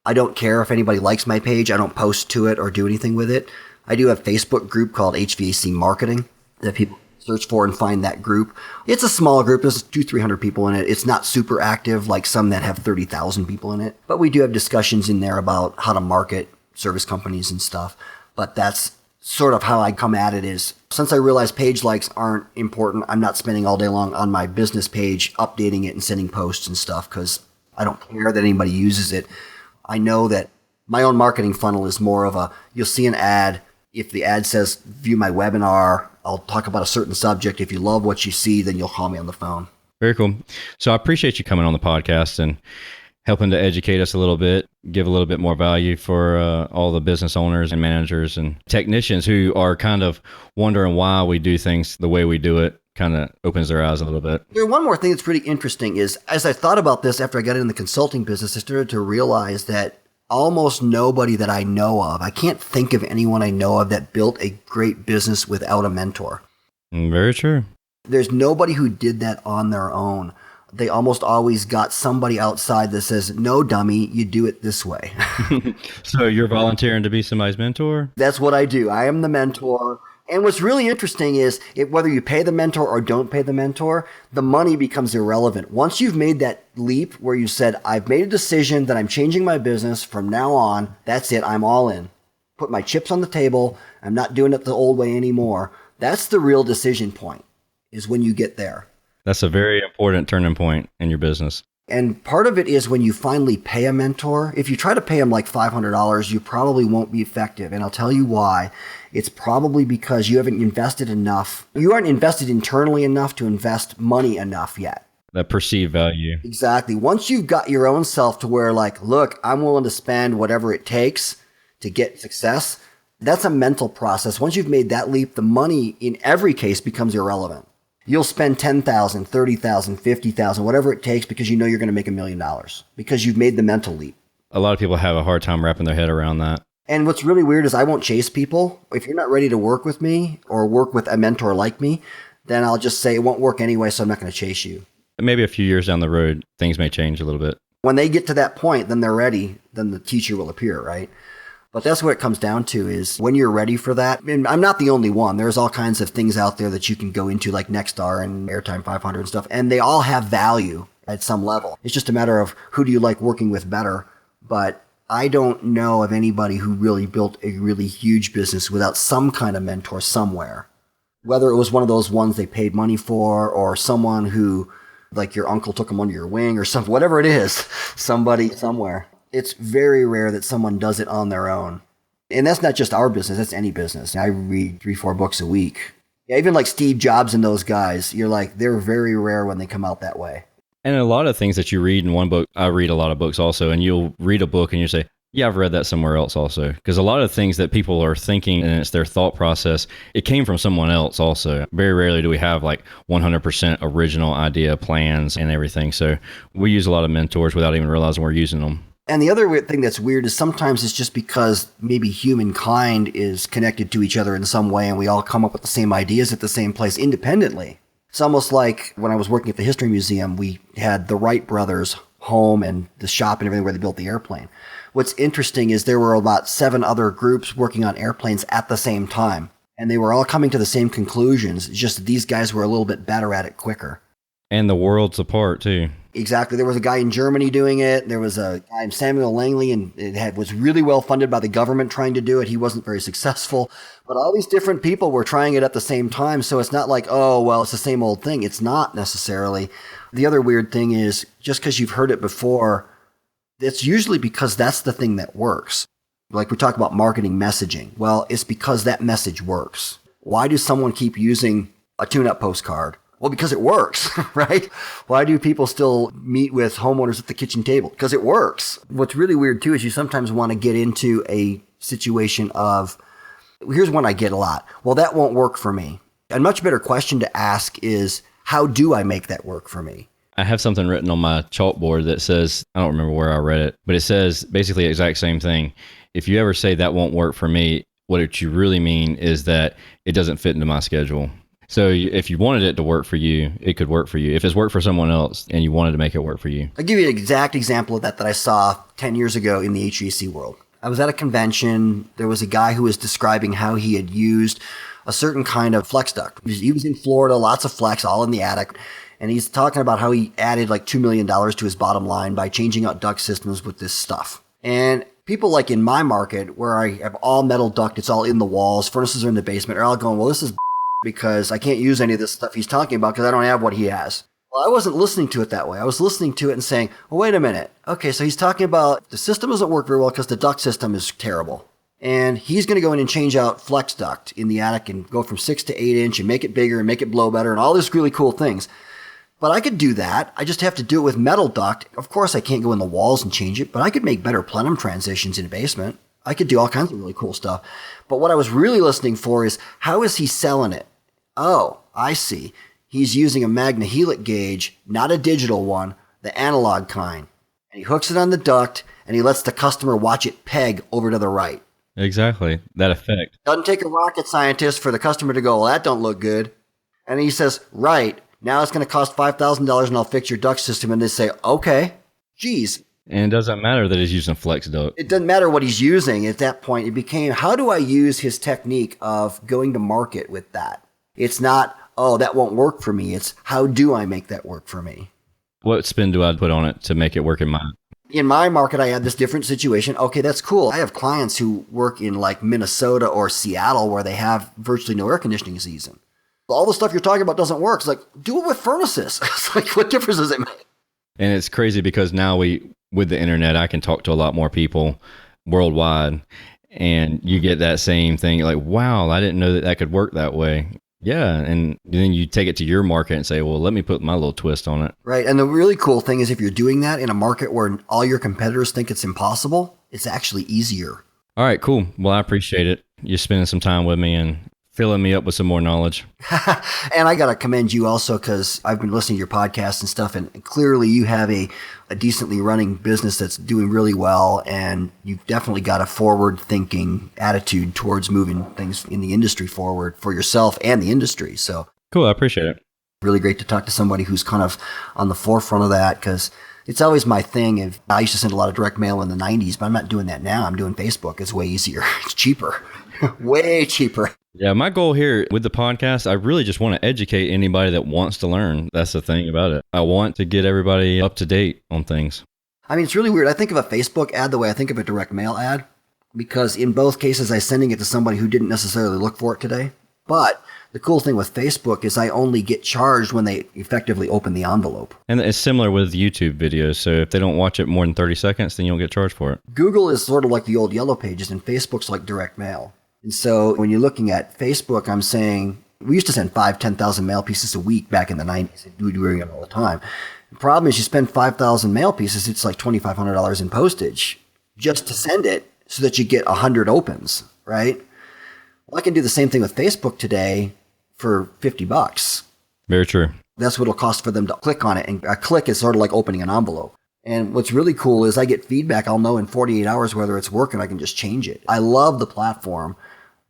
I don't care if anybody likes my page. I don't post to it or do anything with it. I do have a Facebook group called HVAC Marketing that people search for and find that group. It's a small group. There's 200-300 people in it. It's not super active like some that have 30,000 people in it. But we do have discussions in there about how to market service companies and stuff. But that's sort of how I come at it is since I realize page likes aren't important, I'm not spending all day long on my business page updating it and sending posts and stuff because I don't care that anybody uses it. I know that my own marketing funnel is more of you'll see an ad. If the ad says view my webinar, I'll talk about a certain subject. If you love what you see, then you'll call me on the phone. Very cool. So I appreciate you coming on the podcast and helping to educate us a little bit, give a little bit more value for all the business owners and managers and technicians who are kind of wondering why we do things the way we do it. Kind of opens their eyes a little bit. One more thing that's pretty interesting is as I thought about this after I got in the consulting business, I started to realize that almost nobody that I know of, I can't think of anyone I know of that built a great business without a mentor. Very true. There's nobody who did that on their own. They almost always got somebody outside that says, no, dummy, you do it this way. So you're volunteering to be somebody's mentor? That's what I do. I am the mentor. And what's really interesting is whether you pay the mentor or don't pay the mentor, the money becomes irrelevant. Once you've made that leap where you said, I've made a decision that I'm changing my business from now on, that's it, I'm all in. Put my chips on the table. I'm not doing it the old way anymore. That's the real decision point, is when you get there. That's a very important turning point in your business. And part of it is when you finally pay a mentor. If you try to pay them like $500, you probably won't be effective. And I'll tell you why. It's probably because you haven't invested enough. You aren't invested internally enough to invest money enough yet. That perceived value. Exactly. Once you've got your own self to where like, look, I'm willing to spend whatever it takes to get success. That's a mental process. Once you've made that leap, the money in every case becomes irrelevant. You'll spend $10,000, $30,000, $50,000, whatever it takes because you know you're going to make $1 million because you've made the mental leap. A lot of people have a hard time wrapping their head around that. And what's really weird is I won't chase people. If you're not ready to work with me or work with a mentor like me, then I'll just say it won't work anyway, so I'm not going to chase you. Maybe a few years down the road, things may change a little bit. When they get to that point, then they're ready, then the teacher will appear, right? But that's what it comes down to is when you're ready for that. And I'm not the only one. There's all kinds of things out there that you can go into like Nexstar and Airtime 500 and stuff. And they all have value at some level. It's just a matter of who do you like working with better. But I don't know of anybody who really built a really huge business without some kind of mentor somewhere. Whether it was one of those ones they paid money for or someone who like your uncle took them under your wing or something, whatever it is, somebody somewhere. It's very rare that someone does it on their own. And that's not just our business, that's any business. I read 3-4 books a week. Yeah, even like Steve Jobs and those guys, you're like, they're very rare when they come out that way. And a lot of things that you read in one book, I read a lot of books also, and you'll read a book and you say, yeah, I've read that somewhere else also. Because a lot of things that people are thinking and it's their thought process, it came from someone else also. Very rarely do we have like 100% original idea, plans and everything. So we use a lot of mentors without even realizing we're using them. And the other weird thing that's weird is sometimes it's just because maybe humankind is connected to each other in some way and we all come up with the same ideas at the same place independently. It's almost like when I was working at the History Museum, we had the Wright brothers home and the shop and everything where they built the airplane. What's interesting is there were about 7 other groups working on airplanes at the same time. And they were all coming to the same conclusions. It's just that these guys were a little bit better at it quicker. And the world's apart too. Exactly. There was a guy in Germany doing it. There was a guy, Samuel Langley, and was really well funded by the government trying to do it. He wasn't very successful. But all these different people were trying it at the same time. So it's not like, oh, well, it's the same old thing. It's not necessarily. The other weird thing is just because you've heard it before, it's usually because that's the thing that works. Like we talk about marketing messaging. Well, it's because that message works. Why does someone keep using a tune-up postcard? Well, because it works, right? Why do people still meet with homeowners at the kitchen table? Because it works. What's really weird too is you sometimes want to get into a situation of, here's one I get a lot. Well, that won't work for me. A much better question to ask is, how do I make that work for me? I have something written on my chalkboard that says, I don't remember where I read it, but it says basically the exact same thing. If you ever say that won't work for me, what you really mean is that it doesn't fit into my schedule. So if you wanted it to work for you, it could work for you. If it's worked for someone else and you wanted to make it work for you. I'll give you an exact example of that I saw 10 years ago in the HVAC world. I was at a convention. There was a guy who was describing how he had used a certain kind of flex duct. He was in Florida, lots of flex, all in the attic. And he's talking about how he added like $2 million to his bottom line by changing out duct systems with this stuff. And people like in my market where I have all metal duct, it's all in the walls, furnaces are in the basement, are all going, well, this is because I can't use any of this stuff he's talking about because I don't have what he has. Well, I wasn't listening to it that way. I was listening to it and saying, well, wait a minute. Okay, so he's talking about the system doesn't work very well because the duct system is terrible. And he's going to go in and change out flex duct in the attic and go from 6 to 8 inch and make it bigger and make it blow better and all these really cool things. But I could do that. I just have to do it with metal duct. Of course, I can't go in the walls and change it, but I could make better plenum transitions in a basement. I could do all kinds of really cool stuff. But what I was really listening for is, how is he selling it? Oh, I see. He's using a magnehelic gauge, not a digital one, the analog kind. And he hooks it on the duct, and he lets the customer watch it peg over to the right. Exactly. That effect. Doesn't take a rocket scientist for the customer to go, well, that don't look good. And he says, right. Now it's going to cost $5,000 and I'll fix your duct system. And they say, okay, geez. And it doesn't matter that he's using flex duct. It doesn't matter what he's using. At that point, it became, how do I use his technique of going to market with that? It's not, oh, that won't work for me. It's, how do I make that work for me? What spin do I put on it to make it work in mine? In my market, I had this different situation. Okay, that's cool. I have clients who work in like Minnesota or Seattle where they have virtually no air conditioning season. All the stuff you're talking about doesn't work. It's like, do it with furnaces. It's like, what difference does it make? And it's crazy because now with the internet, I can talk to a lot more people worldwide and you get that same thing. Like, wow, I didn't know that could work that way. Yeah. And then you take it to your market and say, well, let me put my little twist on it. Right. And the really cool thing is if you're doing that in a market where all your competitors think it's impossible, it's actually easier. All right, cool. Well, I appreciate it. You're spending some time with me and filling me up with some more knowledge. And I got to commend you also because I've been listening to your podcast and stuff, and clearly you have a decently running business that's doing really well, and you've definitely got a forward-thinking attitude towards moving things in the industry forward for yourself and the industry. So cool, I appreciate it. Really great to talk to somebody who's kind of on the forefront of that because it's always my thing. I used to send a lot of direct mail in the 90s, but I'm not doing that now. I'm doing Facebook. It's way easier. It's cheaper. Way cheaper. Yeah, my goal here with the podcast, I really just want to educate anybody that wants to learn. That's the thing about it. I want to get everybody up to date on things. I mean, it's really weird. I think of a Facebook ad the way I think of a direct mail ad because in both cases, I'm sending it to somebody who didn't necessarily look for it today. But the cool thing with Facebook is I only get charged when they effectively open the envelope. And it's similar with YouTube videos. So if they don't watch it more than 30 seconds, then you don't get charged for it. Google is sort of like the old Yellow Pages and Facebook's like direct mail. And so when you're looking at Facebook, I'm saying we used to send 5,000, 10,000 mail pieces a week back in the 90s. We were doing it all the time. The problem is you spend 5,000 mail pieces, it's like $2,500 in postage just to send it so that you get 100 opens, right? Well, I can do the same thing with Facebook today for $50. Very true. That's what it'll cost for them to click on it. And a click is sort of like opening an envelope. And what's really cool is I get feedback. I'll know in 48 hours whether it's working. I can just change it. I love the platform.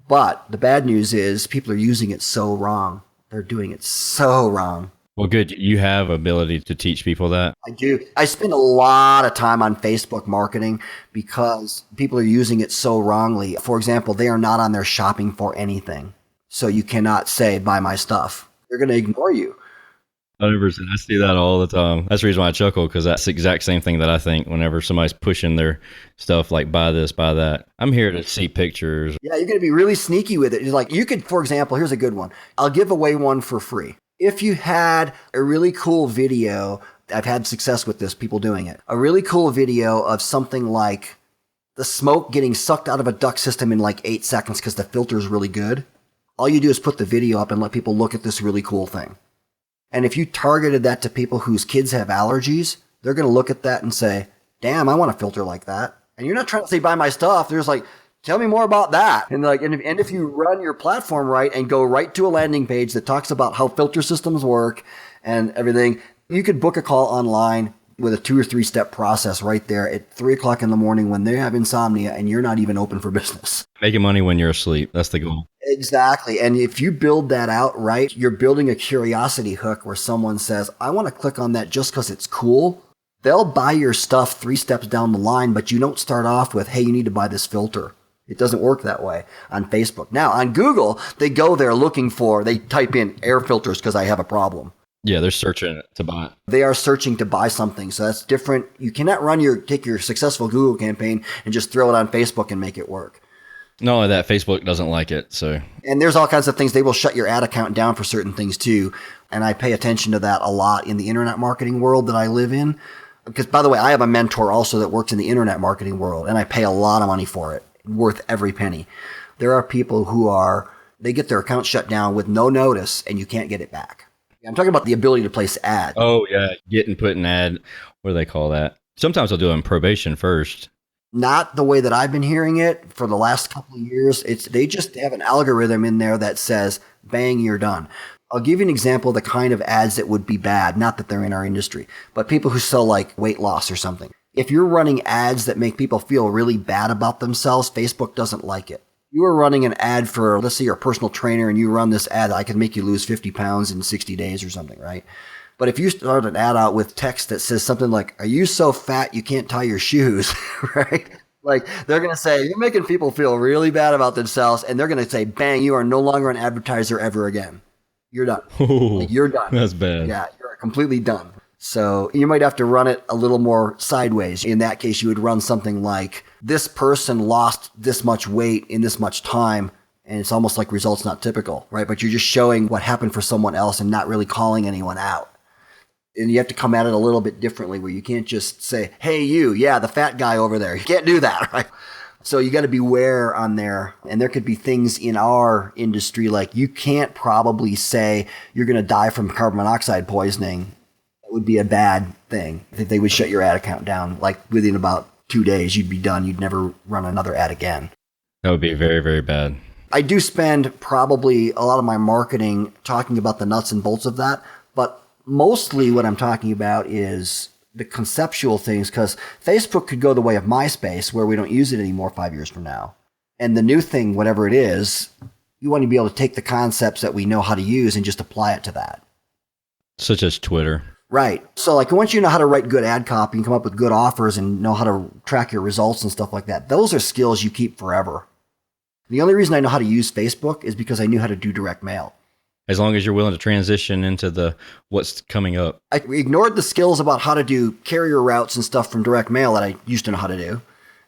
But the bad news is people are using it so wrong. They're doing it so wrong. Well, good. You have ability to teach people that. I do. I spend a lot of time on Facebook marketing because people are using it so wrongly. For example, they are not on there shopping for anything. So you cannot say, buy my stuff. They're going to ignore you. 100%. I see that all the time. That's the reason why I chuckle, because that's the exact same thing that I think whenever somebody's pushing their stuff like buy this, buy that. I'm here to see pictures. Yeah, you're going to be really sneaky with it. It's like you could, for example, here's a good one. I'll give away one for free. If you had a really cool video, I've had success with this, people doing it, a really cool video of something like the smoke getting sucked out of a duct system in like 8 seconds because the filter is really good. All you do is put the video up and let people look at this really cool thing. And if you targeted that to people whose kids have allergies, they're going to look at that and say, damn, I want a filter like that. And you're not trying to say, buy my stuff. They're just like, tell me more about that. And if you run your platform right and go right to a landing page that talks about how filter systems work and everything, you could book a call online with a 2 or 3 step process right there at 3 o'clock in the morning when they have insomnia and you're not even open for business. Making money when you're asleep. That's the goal. Exactly. And if you build that out right, you're building a curiosity hook where someone says, I want to click on that just because it's cool. They'll buy your stuff 3 steps down the line, but you don't start off with, hey, you need to buy this filter. It doesn't work that way on Facebook. Now, on Google, they go there they type in air filters because I have a problem. Yeah, they're searching to buy it. They are searching to buy something. So that's different. You cannot take your successful Google campaign and just throw it on Facebook and make it work. Not only that, Facebook doesn't like it. So, and there's all kinds of things. They will shut your ad account down for certain things too. And I pay attention to that a lot in the internet marketing world that I live in. Because, by the way, I have a mentor also that works in the internet marketing world, and I pay a lot of money for it, worth every penny. There are people who they get their account shut down with no notice, and you can't get it back. I'm talking about the ability to place ads. Oh, yeah. Get and put an ad. What do they call that? Sometimes they'll do it in probation first. Not the way that I've been hearing it for the last couple of years. They just have an algorithm in there that says, bang, you're done. I'll give you an example of the kind of ads that would be bad. Not that they're in our industry, but people who sell like weight loss or something. If you're running ads that make people feel really bad about themselves, Facebook doesn't like it. You are running an ad for, let's say you're a personal trainer and you run this ad, I can make you lose 50 pounds in 60 days or something, right? But if you start an ad out with text that says something like, are you so fat you can't tie your shoes, right? Like they're going to say, you're making people feel really bad about themselves. And they're going to say, bang, you are no longer an advertiser ever again. You're done. Like, you're done. That's bad. Yeah, you're completely done. So you might have to run it a little more sideways. In that case, you would run something like, this person lost this much weight in this much time. And it's almost like results not typical, right? But you're just showing what happened for someone else and not really calling anyone out. And you have to come at it a little bit differently where you can't just say, hey, the fat guy over there. You can't do that, right? So you got to beware on there. And there could be things in our industry like you can't probably say you're going to die from carbon monoxide poisoning. That would be a bad thing. I think they would shut your ad account down. Like within about 2 days, you'd be done. You'd never run another ad again. That would be very, very bad. I do spend probably a lot of my marketing talking about the nuts and bolts of that. But mostly what I'm talking about is the conceptual things, because Facebook could go the way of MySpace where we don't use it anymore 5 years from now. And the new thing, whatever it is, you want to be able to take the concepts that we know how to use and just apply it to that. Such as Twitter. Right. So like once you know how to write good ad copy and come up with good offers and know how to track your results and stuff like that, those are skills you keep forever. The only reason I know how to use Facebook is because I knew how to do direct mail. As long as you're willing to transition into what's coming up. I ignored the skills about how to do carrier routes and stuff from direct mail that I used to know how to do.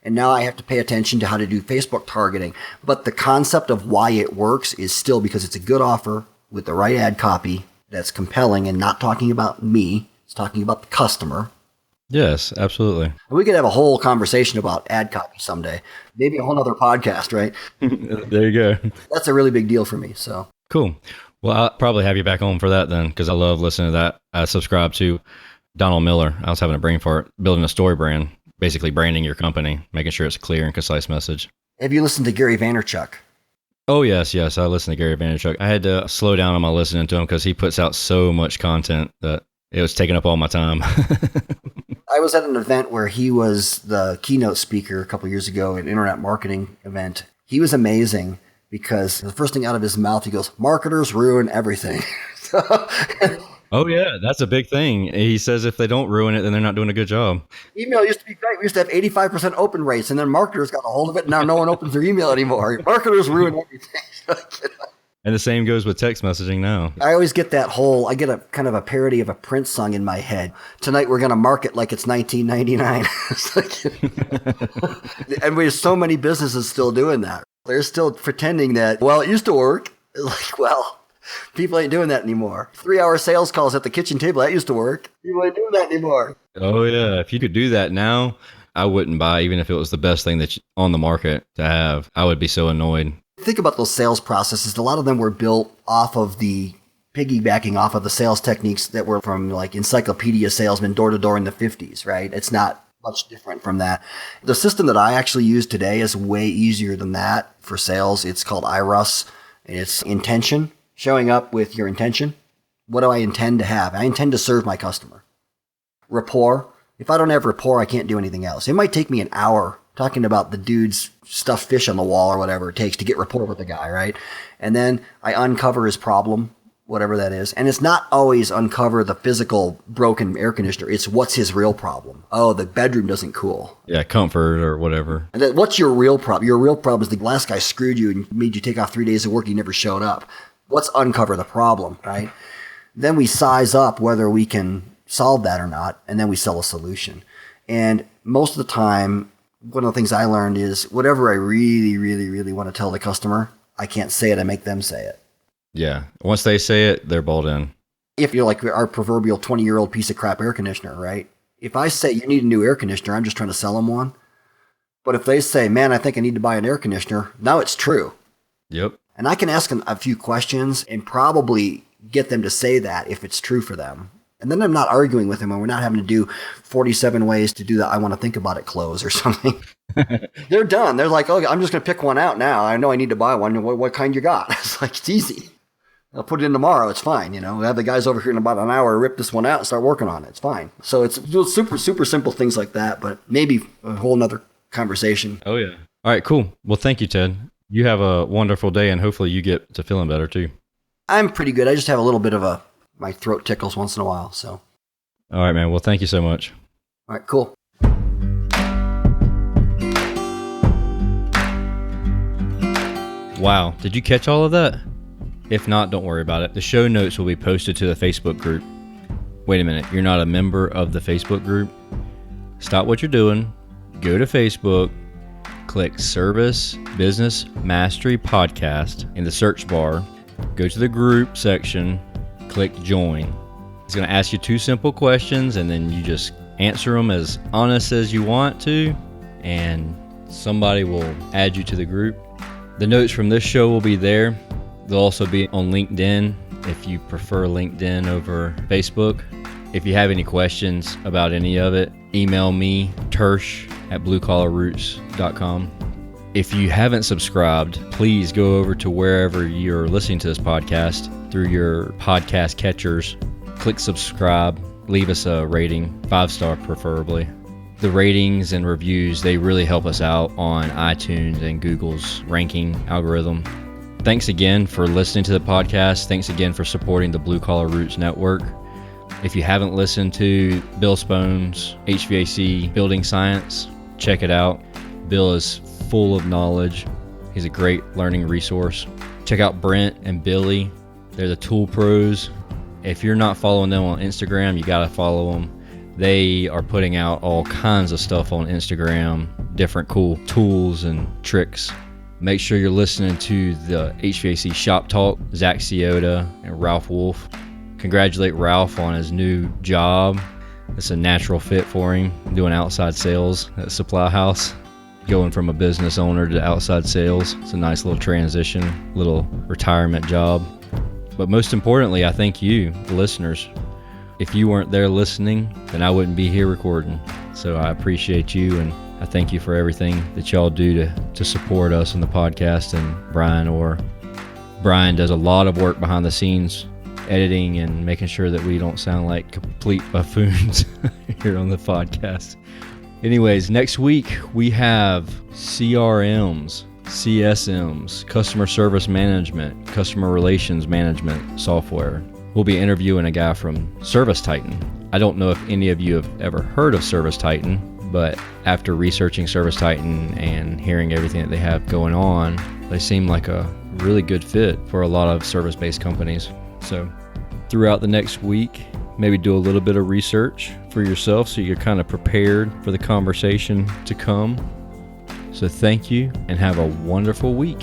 And now I have to pay attention to how to do Facebook targeting. But the concept of why it works is still because it's a good offer with the right ad copy that's compelling and not talking about me. It's talking about the customer. Yes, absolutely. We could have a whole conversation about ad copy someday. Maybe a whole other podcast, right? There you go. That's a really big deal for me. So cool. Well, I'll probably have you back on for that then, because I love listening to that. I subscribe to Donald Miller. I was having a brain fart, building a story brand, basically branding your company, making sure it's a clear and concise message. Have you listened to Gary Vaynerchuk? Oh, yes. I listen to Gary Vaynerchuk. I had to slow down on my listening to him because he puts out so much content that it was taking up all my time. I was at an event where he was the keynote speaker a couple of years ago, an internet marketing event. He was amazing because the first thing out of his mouth, he goes, marketers ruin everything. Oh, yeah. That's a big thing. He says if they don't ruin it, then they're not doing a good job. Email used to be great. We used to have 85% open rates, and then marketers got a hold of it, and now no one opens their email anymore. Marketers ruin everything. And the same goes with text messaging now. I always get I get a kind of a parody of a Prince song in my head. Tonight we're going to market like it's 1999. It's like, and there's so many businesses still doing that. They're still pretending that, well, it used to work. Like, well, people ain't doing that anymore. 3-hour sales calls at the kitchen table, that used to work. People ain't doing that anymore. Oh, yeah. If you could do that now, I wouldn't buy, even if it was the best thing that's on the market to have. I would be so annoyed. Think about those sales processes. A lot of them were built off of piggybacking off of the sales techniques that were from like encyclopedia salesmen door to door in the 50s, right? It's not much different from that. The system that I actually use today is way easier than that for sales. It's called IRUS. It's intention, showing up with your intention. What do I intend to have? I intend to serve my customer. Rapport. If I don't have rapport, I can't do anything else. It might take me an hour talking about the dude's stuffed fish on the wall or whatever it takes to get rapport with the guy, right? And then I uncover his problem, whatever that is. And it's not always uncover the physical broken air conditioner. It's what's his real problem. Oh, the bedroom doesn't cool. Yeah, comfort or whatever. And then what's your real problem? Your real problem is the last guy screwed you and made you take off 3 days of work and you never showed up. Let's uncover the problem, right? Then we size up whether we can solve that or not, and then we sell a solution. And most of the time, one of the things I learned is whatever I really, really, really want to tell the customer, I can't say it, I make them say it. Yeah. Once they say it, they're bought in. If you're like our proverbial 20-year-old piece of crap air conditioner, right? If I say you need a new air conditioner, I'm just trying to sell them one. But if they say, man, I think I need to buy an air conditioner, now it's true. Yep. And I can ask them a few questions and probably get them to say that if it's true for them. And then I'm not arguing with them and we're not having to do 47 ways to do that I want to think about it close or something. They're done. They're like, oh, I'm just going to pick one out now. I know I need to buy one. What kind you got? It's like, it's easy. I'll put it in tomorrow. It's fine. You know, we'll have the guys over here in about an hour rip this one out and start working on it. It's fine. So it's super, super simple things like that, but maybe a whole nother conversation. Oh, yeah. All right, cool. Well, thank you, Ted. You have a wonderful day and hopefully you get to feeling better too. I'm pretty good. I just have a little bit of my throat tickles once in a while. So. All right, man. Well, thank you so much. All right, cool. Wow. Did you catch all of that? If not, don't worry about it. The show notes will be posted to the Facebook group. Wait a minute. You're not a member of the Facebook group? Stop what you're doing. Go to Facebook. Click Service Business Mastery Podcast in the search bar. Go to the group section. Click Join. It's going to ask you 2 simple questions, and then you just answer them as honest as you want to, and somebody will add you to the group. The notes from this show will be there. They'll also be on LinkedIn if you prefer LinkedIn over Facebook. If you have any questions about any of it, email me, tersh@bluecollarroots.com. If you haven't subscribed, please go over to wherever you're listening to this podcast through your podcast catchers. Click subscribe, leave us a rating, 5-star preferably. The ratings and reviews, they really help us out on iTunes and Google's ranking algorithm. Thanks again for listening to the podcast. Thanks again for supporting the Blue Collar Roots Network. If you haven't listened to Bill Spone's HVAC Building Science, check it out. Bill is full of knowledge. He's a great learning resource. Check out Brent and Billy. They're the tool pros. If you're not following them on Instagram, you got to follow them. They are putting out all kinds of stuff on Instagram, different cool tools and tricks. Make sure you're listening to the HVAC Shop Talk, Zach Ciota and Ralph Wolf. Congratulate Ralph on his new job. It's a natural fit for him, doing outside sales at Supply House. Going from a business owner to outside sales. It's a nice little transition, little retirement job. But most importantly, I thank you, the listeners. If you weren't there listening, then I wouldn't be here recording. So I appreciate you, and I thank you for everything that y'all do to support us in the podcast. And Brian does a lot of work behind the scenes, editing and making sure that we don't sound like complete buffoons here on the podcast. Anyways, next week we have CRMs, CSMs, customer service management, customer relations management software. We'll be interviewing a guy from Service Titan. I don't know if any of you have ever heard of Service Titan, but after researching Service Titan and hearing everything that they have going on, they seem like a really good fit for a lot of service-based companies. So throughout the next week, maybe do a little bit of research for yourself so you're kind of prepared for the conversation to come. So thank you and have a wonderful week.